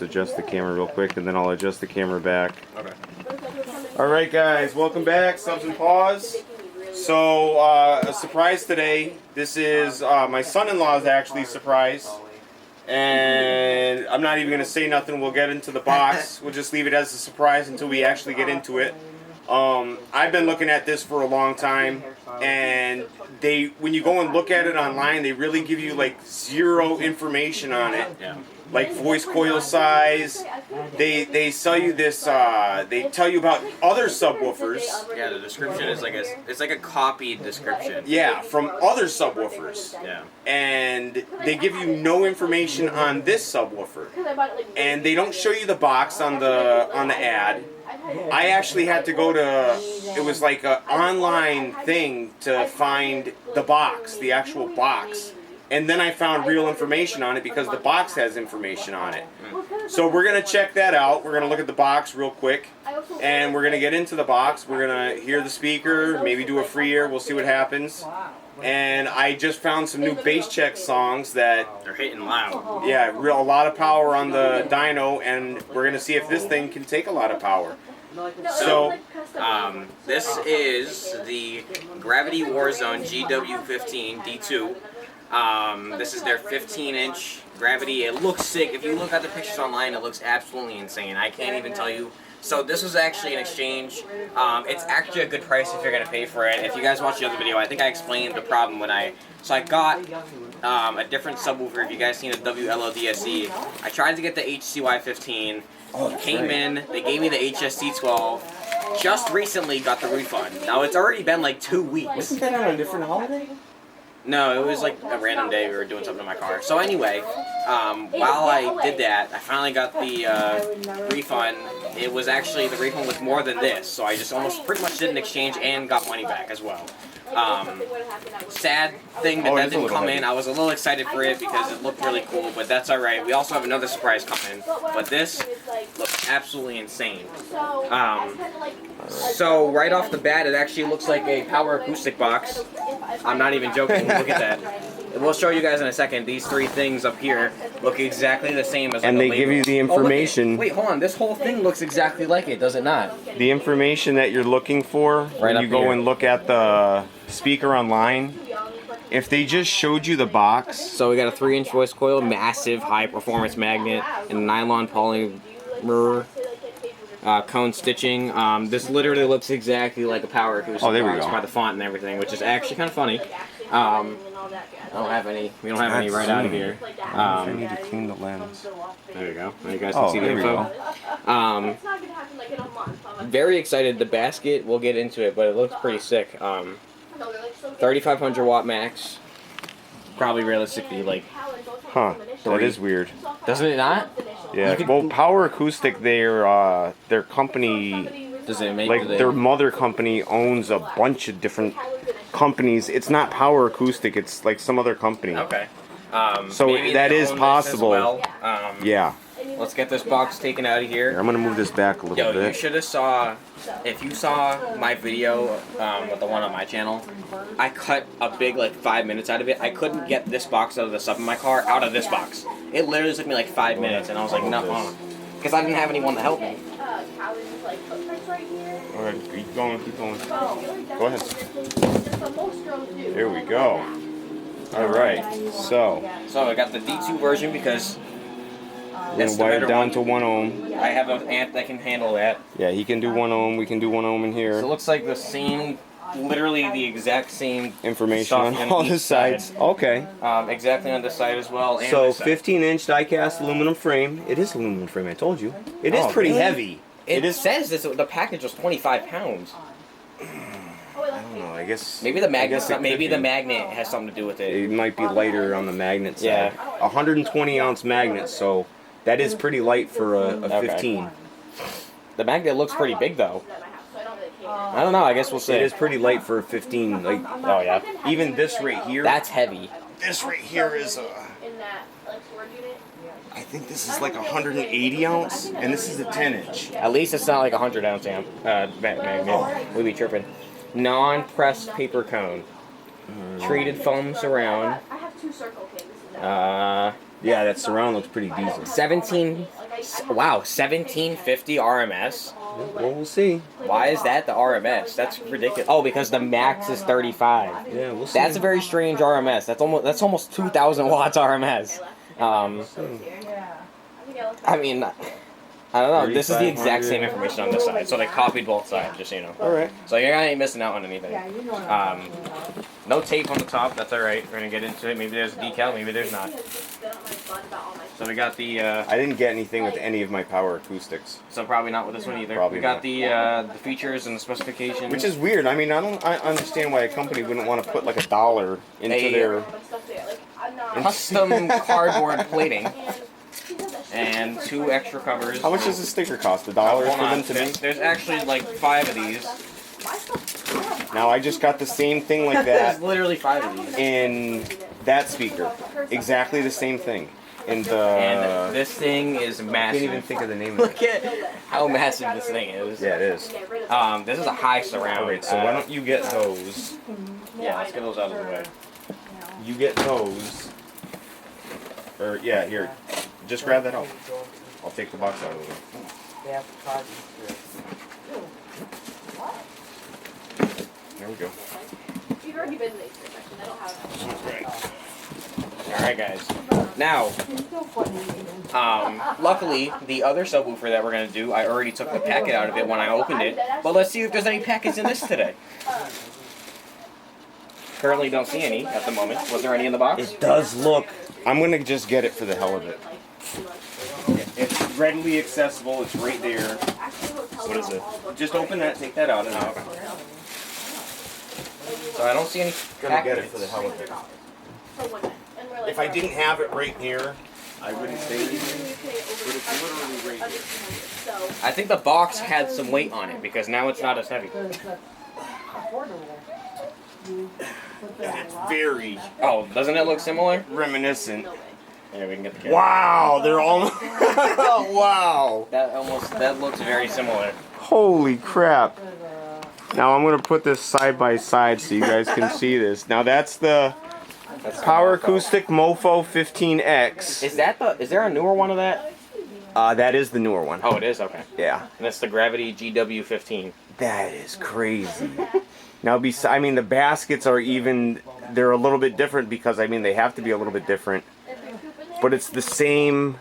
just adjust the camera real quick, and then I'll adjust the camera back. Okay. Alright guys, welcome back, Subs and Paws. So, a surprise today. This is my son-in-law's actually surprise. And I'm not even going to say nothing, we'll get into the box. We'll just leave it as a surprise until we actually get into it. I've been looking at this for a long time, and when you go and look at it online, they really give you like zero information on it. Yeah. Like voice coil size. They sell you this. They tell you about other subwoofers. Yeah, the description is like it's like a copied description. Yeah, from other subwoofers. Yeah. And they give you no information on this subwoofer. And they don't show you the box on the ad. I actually had to go to, it was like an online thing to find the box, the actual box. And then I found real information on it because the box has information on it. So we're going to check that out. We're going to look at the box real quick. And we're going to get into the box. We're going to hear the speaker, maybe do a free ear. We'll see what happens. And I just found some new bass check songs that... They're hitting loud. Yeah, a lot of power on the dyno. And we're going to see if this thing can take a lot of power. So, this is the Gravity Warzone GW152 D2. This is their 15-inch Gravity. It looks sick. If you look at the pictures online, it looks absolutely insane. I can't even tell you. So this was actually an exchange. It's actually a good price if you're going to pay for it. If you guys watched the other video, I think I explained the problem when So I got a different subwoofer. If you guys seen the WLODSE, I tried to get the HCY15. Came in, they gave me the HST12. Just recently got the refund. Now it's already been like 2 weeks. Wasn't that on a different holiday? No, it was like a random day we were doing something in my car. So anyway, while I did that, I finally got the refund. It was actually, the refund was more than this, so I just almost pretty much did an exchange and got money back as well. Sad thing that didn't come in. I was a little excited for it because it looked really cool, but that's alright. We also have another surprise coming, but this looks absolutely insane. So right off the bat, it actually looks like a power acoustic box. I'm not even joking. Look at that. We'll show you guys in a second. These three things up here look exactly the same as. And they give you the information. Oh, wait, hold on. This whole thing looks exactly like it, does it not? The information that you're looking for when you go and look at the speaker online. If they just showed you the box. So we got a 3-inch voice coil, massive high-performance magnet, and nylon polymer cone stitching. This literally looks exactly like a power acoustic box by the font and everything, which is actually kind of funny. We don't have any right out of here. I need to clean the lens. There you go. Now you guys can see the info. Very excited. The basket, we'll get into it, but it looks pretty sick. 3,500 watt max. Probably realistically like. Huh? That is weird. Doesn't it not? Yeah. Well, Power Acoustic, their company. Does it make like their mother company owns a bunch of different companies. It's not Power Acoustic. It's like some other company. Okay. So that is possible. Well. Yeah. Let's get this box taken out of here. I'm gonna move this back a little bit. You should have saw, if you saw my video, with the one on my channel, I cut a big like 5 minutes out of it. I couldn't get this box out of the sub in my car out of this box. It literally took me like 5 minutes, and I was like, no, because I didn't have anyone to help me. Alright, keep going, keep going. Go ahead. There we go. Alright, so I got the D2 version because we're gonna wire it down to 1 ohm. I have an amp that can handle that. Yeah, he can do 1 ohm, we can do 1 ohm in here. So it looks like the same, literally the exact same information on all the sides. Okay. Exactly on this side as well. And so 15-inch die-cast aluminum frame. It is aluminum frame, I told you. It is pretty heavy. It says this, the package was 25 pounds. I don't know, I guess... Maybe the magnet has something to do with it. It might be lighter on the magnet side. Yeah. 120-ounce magnet, so that is pretty light for a 15. The magnet looks pretty big, though. I don't know, I guess we'll see. It is pretty light for a 15. Like, oh, yeah. Even this right here... That's heavy. This right here is I think this is like 180 ounce, and this is a 10-inch. At least it's not like a 100-ounce magnet. We'd be tripping. Non-pressed paper cone. Treated foam surround. Yeah, that surround looks pretty decent. 17 Wow, 1750 RMS. Well, we'll see. Why is that the RMS? That's ridiculous. Oh, because the max is 35. Yeah, we'll see. That's a very strange RMS. That's almost 2,000 watts RMS. I mean, I don't know. This is the exact same information on this side, so they copied both sides, just so you know. All right. So you're not missing out on anything. No tape on the top. That's all right. We're gonna get into it. Maybe there's a decal. Maybe there's not. So we got the. I didn't get anything with any of my power acoustics. So probably not with this one either. Probably we got not. the features and the specifications. Which is weird. I mean, I understand why a company wouldn't want to put like $1 into their custom cardboard plating. And 2 extra covers. How much does a sticker cost? $1 Hold for on. them to make? There's actually like 5 of these. Now I just got the same thing like There's that literally 5 of these. in that speaker. Exactly the same thing. In the. And this thing is I massive. can't even think of the name of it. Look at how massive this thing is. Yeah, it is. This is a high surround. Alright, so why don't you get those? Yeah, let's get those out of the way. You get those. Or, yeah, here. Just grab that out. I'll take the box out of the way. There we go. You've already been in the section. I don't have Alright guys. Now, luckily, the other subwoofer that we're going to do, I already took the packet out of it when I opened it. But let's see if there's any packets in this today. Currently don't see any at the moment. Was there any in the box? It does look. I'm going to just get it for the hell of it. It's readily accessible. It's right there. What is it? Just open that, take that out, and out. So I don't see any Gonna get it packets. for the hell of it. If I didn't have it right here, I wouldn't say anything. But it's literally right here. I think the box had some weight on it because now it's not as heavy. It's very Oh, doesn't it look similar? reminiscent. Yeah, we can get the camera. Wow, they're all. Wow. That looks very similar. Holy crap. Now I'm going to put this side by side so you guys can see this. Now that's the Power Acoustic Mofo 15X. Is there a newer one of that? That is the newer one. Oh, it is? Okay. Yeah. And that's the Gravity GW15. That is crazy. Now, I mean, the baskets are they're a little bit different because, I mean, they have to be a little bit different. But it's the same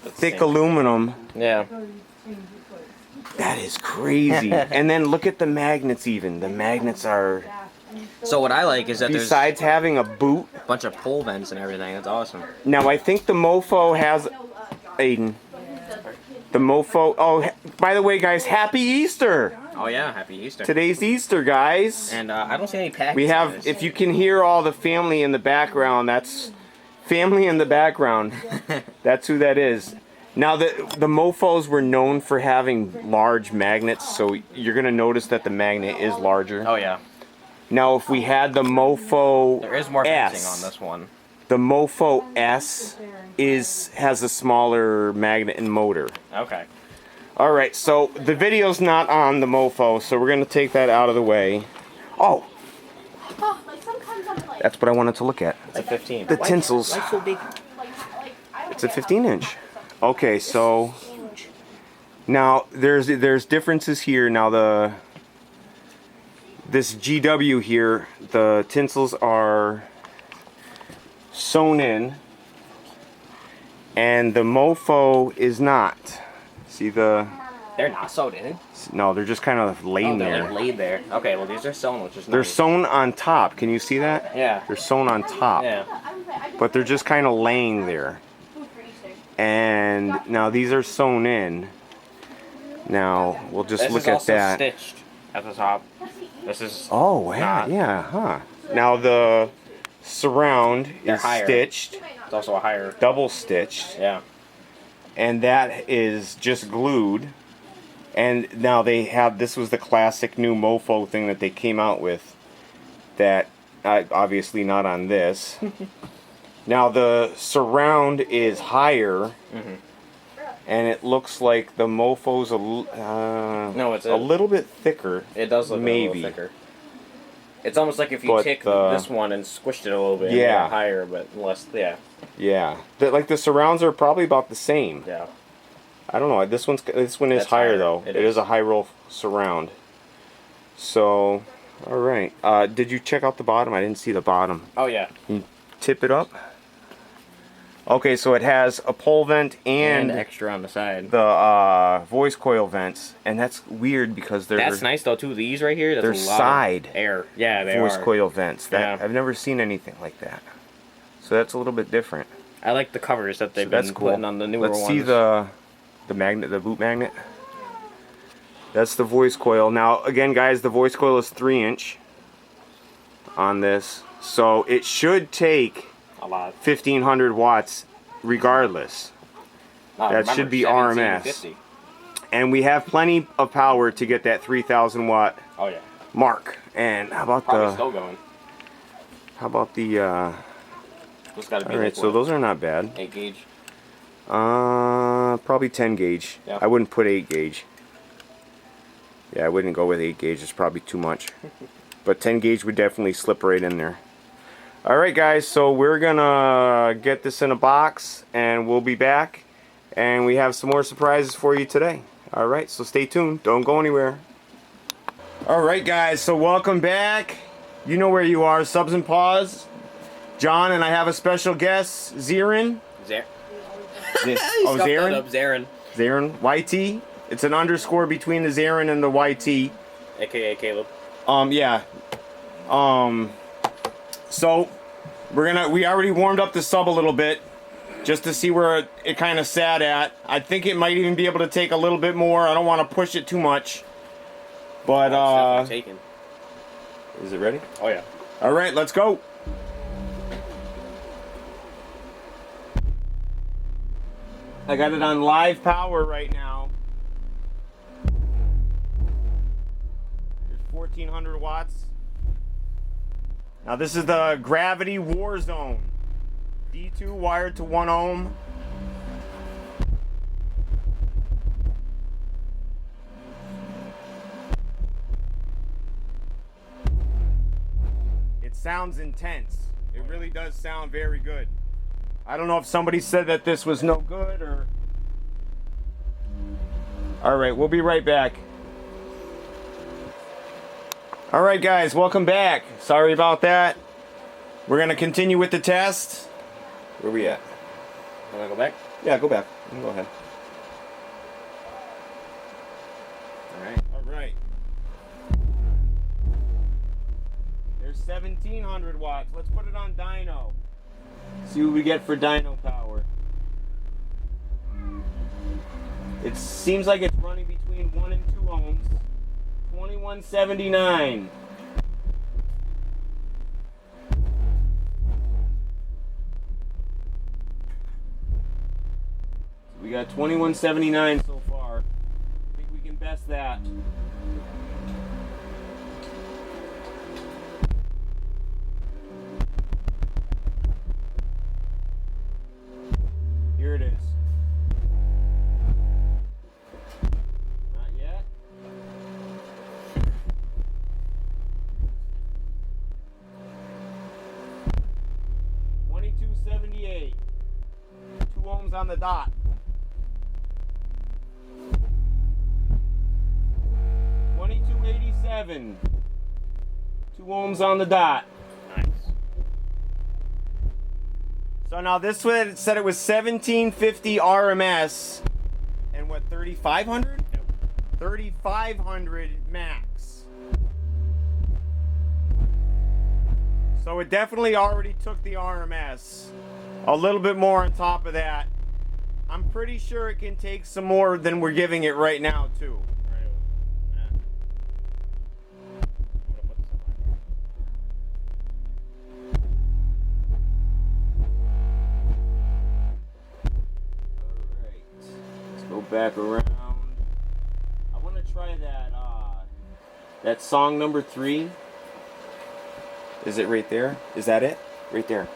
thick aluminum. Yeah. That is crazy. And then look at the magnets even. The magnets are... So what I like is that Besides having a boot... there's a bunch of pull vents and everything. That's awesome. Now, I think the Mofo has... Aiden. The Mofo... Oh, by the way, guys, Happy Easter! Oh yeah, Happy Easter. Today's Easter, guys. And I don't see any packets. We have... If you can hear all the family in the background, that's... Family in the background. That's who that is. Now, the Mofos were known for having large magnets, so you're going to notice that the magnet is larger. Oh yeah. Now, if we had the Mofo There is more fencing S, on this one. the Mofo S has a smaller magnet and motor. Okay. All right, so the video's not on the Mofo, so we're going to take that out of the way. Oh, that's what I wanted to look at. It's a 15. The tinsels. Why so big? It's a 15-inch. Okay, so now there's differences here. Now this GW here, the tinsels are sewn in, and the Mofo is not. See the? They're not sewed in. No, they're just kind of laying They're there. like laid there. Okay, well these are sewn, which is They're nice. sewn on top. Can you see that? Yeah. They're sewn on top. Yeah. But they're just kind of laying there. And now these are sewn in. Now we'll just This look is at also that. stitched at the top. This is Oh, yeah, not. yeah, huh. Now the surround They're is higher. stitched, It's also a higher. double stitched, Yeah. and that is just glued. And now this was the classic new Mofo thing that they came out with. That, obviously not on this. Now the surround is higher, and it looks like the Mofo's No, it's a little bit thicker. It does look a maybe. little thicker. It's almost like if you But take the- this one and squished it a little bit. Yeah. Higher, but less. Yeah. Yeah, the surrounds are probably about the same. Yeah. I don't know. This one is That's higher higher. though. It is a high roll surround. So, all right. Did you check out the bottom? I didn't see the bottom. Oh yeah. Can you tip it up? Okay, so it has a pole vent and extra on the side. the voice coil vents, and that's weird because they're That's nice though too. These right here, that's they're a lot side of air. Yeah, they voice are. coil vents. That Yeah. I've never seen anything like that. So that's a little bit different. I like the covers that they've That's been cool. putting on the newer Let's ones. see the magnet, the boot magnet. That's the voice coil. Now again, guys, the voice coil is 3" on this, so it should take a lot. 1500 watts regardless. That should be RMS. 1750. And we have plenty of power to get that 3000 watt Oh yeah. mark. And how about Probably the still going. how about the It's got to be all right, like, so what, those are not bad. 8 gauge. Probably 10 gauge. Yeah. I wouldn't put 8 gauge. Yeah, I wouldn't go with 8 gauge. It's probably too much. But 10 gauge would definitely slip right in there. Alright guys, so we're gonna get this in a box and we'll be back. And we have some more surprises for you today. Alright, so stay tuned. Don't go anywhere. Alright guys, so welcome back. You know where you are, Subs and Paws. John, and I have a special guest, Zarin. Oh, Zarin? Zarin. Zarin. YT. It's an underscore between the Zarin and the YT. AKA Caleb. Yeah. So we already warmed up the sub a little bit just to see where it kind of sat at. I think it might even be able to take a little bit more. I don't want to push it too much. But It's definitely taken. is it ready? Oh yeah. All right, let's go. I got it on live power right now. There's 1400 watts. Now this is the Gravity Warzone D2 wired to 1 ohm. It sounds intense. It really does sound very good. I don't know if somebody said that this was no good or... Alright, we'll be right back. Alright guys, welcome back. Sorry about that. We're going to continue with the test. Where we at? Want to go back? Yeah, go back. You can go ahead. Alright. Alright. There's 1700 watts. Let's put it on Dyno. See what we get for Dyno power. It seems like it's running between 1 and 2 ohms. 2179. We got 2179 so far. I think we can best that. Here it is. Not yet. $22.78. 2 ohms on the dot. $22.87. 2 ohms on the dot. Nice. So now this one said it was 1750 RMS and what, 3500? Yep. 3500 max. So it definitely already took the RMS. A little bit more on top of that. I'm pretty sure it can take some more than we're giving it right now too. Back around. I want to try that song number 3. Is it right there? Is that it? Right there.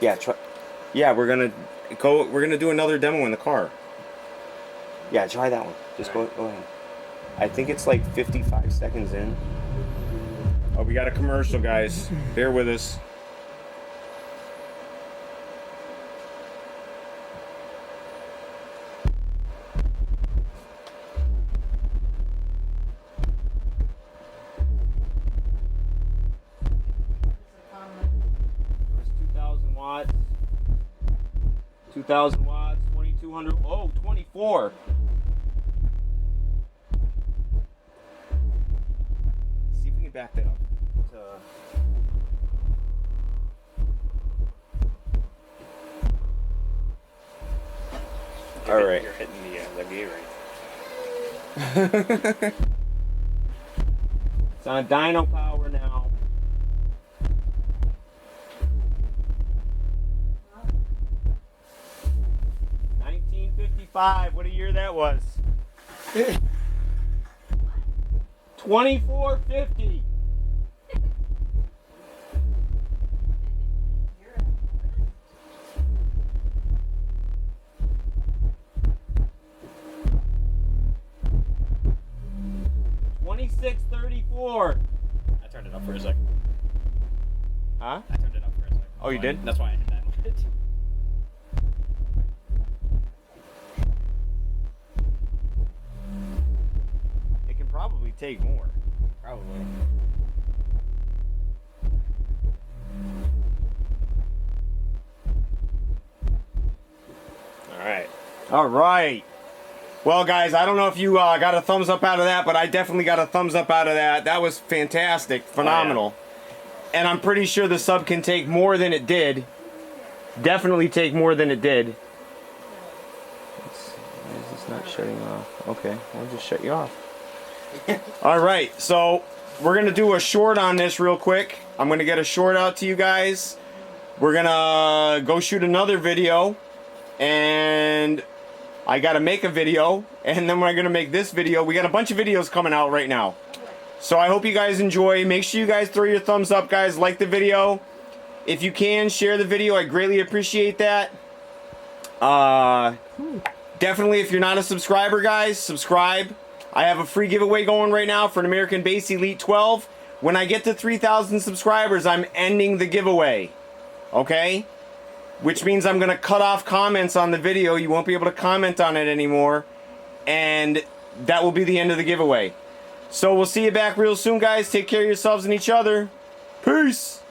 Yeah, try. Yeah, we're gonna go. We're gonna do another demo in the car. Yeah, try that one. Just go ahead. I think it's like 55 seconds in. Oh, we got a commercial, guys. Bear with us. 2000 watts, 2200, oh, 24. See if we can back that up. All right. You're hitting the gate right. It's on dyno power now. $1955. What a year that was. 2450. $2634. I turned it up for a second. Huh? I turned it up for a second. Oh, you did? That's why I hit that. It can probably take more. Probably. All right. Well, guys, I don't know if you got a thumbs up out of that, but I definitely got a thumbs up out of that. That was fantastic. Phenomenal. Oh, yeah. And I'm pretty sure the sub can take more than it did. Definitely take more than it did. Why is this not shutting off? Okay, I'll just shut you off. All right, so we're going to do a short on this real quick. I'm going to get a short out to you guys. We're going to go shoot another video. And I got to make a video. And then we're going to make this video. We got a bunch of videos coming out right now. So I hope you guys enjoy. Make sure you guys throw your thumbs up, guys. Like the video. If you can, share the video. I greatly appreciate that. Definitely, if you're not a subscriber, guys, subscribe. I have a free giveaway going right now for an American Bass Elite 12. When I get to 3,000 subscribers, I'm ending the giveaway. Okay? Which means I'm going to cut off comments on the video. You won't be able to comment on it anymore. And that will be the end of the giveaway. So we'll see you back real soon, guys. Take care of yourselves and each other. Peace!